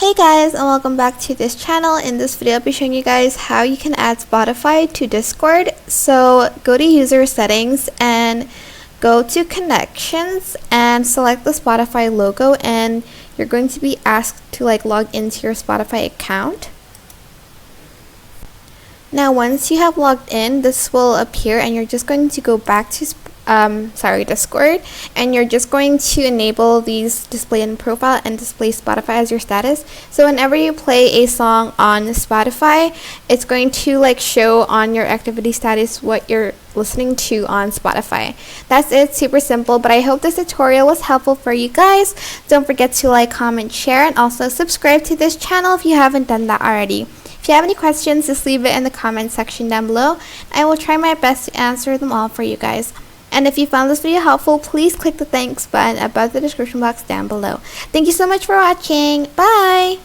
Hey guys, and welcome back to this channel. In this video I'll be showing you guys how you can add Spotify to Discord. So go to user settings and go to connections and select the Spotify logo, and you're going to be asked to log into your Spotify account. Now once you have logged in, this will appear and you're just going to go back to Discord, and you're just going to enable these display in profile and display Spotify as your status. So whenever you play a song on Spotify, it's going to show on your activity status what you're listening to on Spotify. That's it, super simple, but I hope this tutorial was helpful for you guys. Don't forget to like, comment, share, and also subscribe to this channel if you haven't done that already. If you have any questions, just leave it in the comment section down below. I will try my best to answer them all for you guys. And if you found this video helpful, please click the thanks button above the description box down below. Thank you so much for watching. Bye!